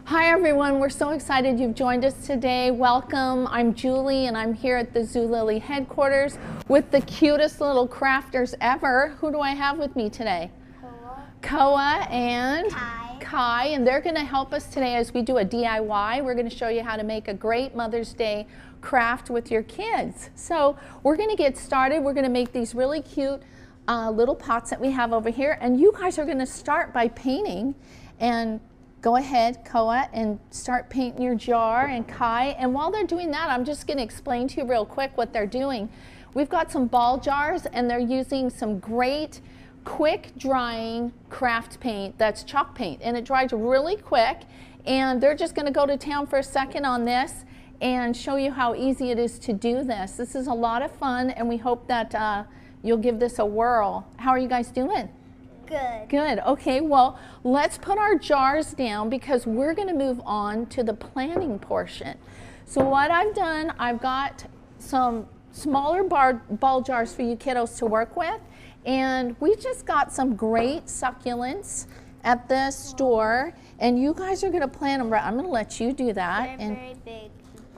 Hi everyone, we're so excited you've joined us today. Welcome, I'm Julie and I'm here at the Zulily headquarters with the cutest little crafters ever. Who do I have with me today? Koa and Kai, and they're going to help us today as we do a DIY. We're going to show you how to make a great Mother's Day craft with your kids. So we're going to get started. We're going to make these really cute little pots that we have over here, and you guys are going to start by painting. And go ahead, Koa, and start painting your jar, and Kai. And while they're doing that, I'm just going to explain to you real quick what they're doing. We've got some ball jars, and they're using some great quick drying craft paint that's chalk paint, and it dries really quick. And they're just going to go to town for a second on this and show you how easy it is to do this. This is a lot of fun, and we hope that you'll give this a whirl. How are you guys doing? Good. Good. Okay, well, let's put our jars down because we're going to move on to the planning portion. So what I've done, I've got some smaller ball jars for you kiddos to work with, and we just got some great succulents at the store, and you guys are going to plant them right. I'm going to let you do that. They're very big.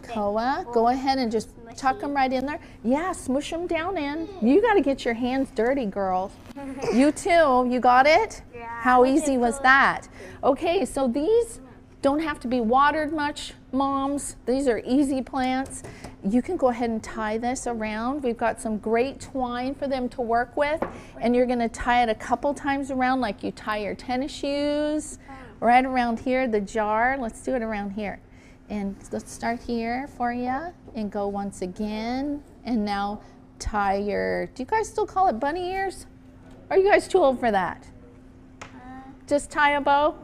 Koa, go ahead and just tuck them right in there. Yeah, smush them down in. You got to get your hands dirty, girls. You too. You got it? Yeah. How easy was that? Okay, so these don't have to be watered much, moms. These are easy plants. You can go ahead and tie this around. We've got some great twine for them to work with, and you're going to tie it a couple times around like you tie your tennis shoes. Right around here, the jar. Let's do it around here. And let's start here for you and go once again. And now tie your, do you guys still call it bunny ears? Are you guys too old for that? Just tie a bow?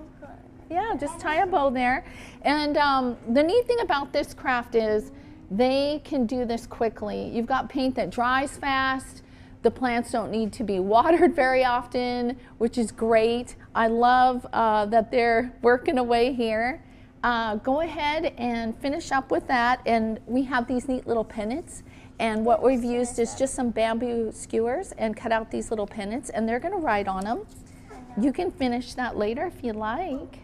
Yeah, just tie a bow there. And the neat thing about this craft is they can do this quickly. You've got paint that dries fast. The plants don't need to be watered very often, which is great. I love that they're working away here. Go ahead and finish up with that, and we have these neat little pennants, and what we've used is just some bamboo skewers and cut out these little pennants, and they're going to write on them. You can finish that later if you like.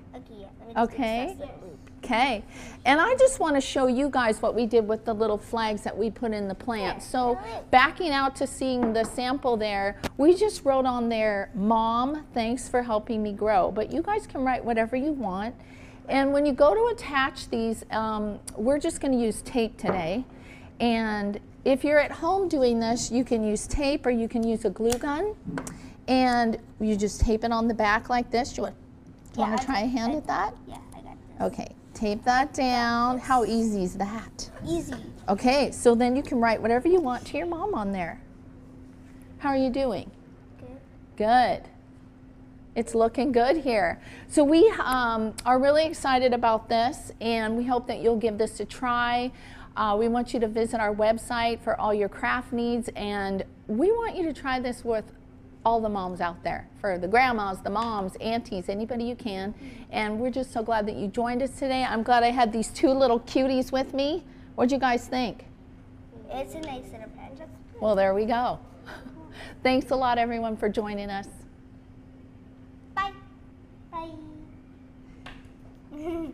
Okay. Okay. And I just want to show you guys what we did with the little flags that we put in the plant. So backing out to seeing the sample there, we just wrote on there, "Mom, thanks for helping me grow." But you guys can write whatever you want. And when you go to attach these, we're just going to use tape today. And if you're at home doing this, you can use tape or you can use a glue gun. And you just tape it on the back like this. Do you want to try a hand at that? Yeah, I got this. Okay, tape that down. How easy is that? Easy. Okay, so then you can write whatever you want to your mom on there. How are you doing? Good. Good. It's looking good here. So we are really excited about this, and we hope that you'll give this a try. We want you to visit our website for all your craft needs, and we want you to try this with all the moms out there, for the grandmas, the moms, aunties, anybody you can. And we're just so glad that you joined us today. I'm glad I had these two little cuties with me. What'd you guys think? It's a nice little pet. Well, there we go. Thanks a lot, everyone, for joining us. Bye. Bye.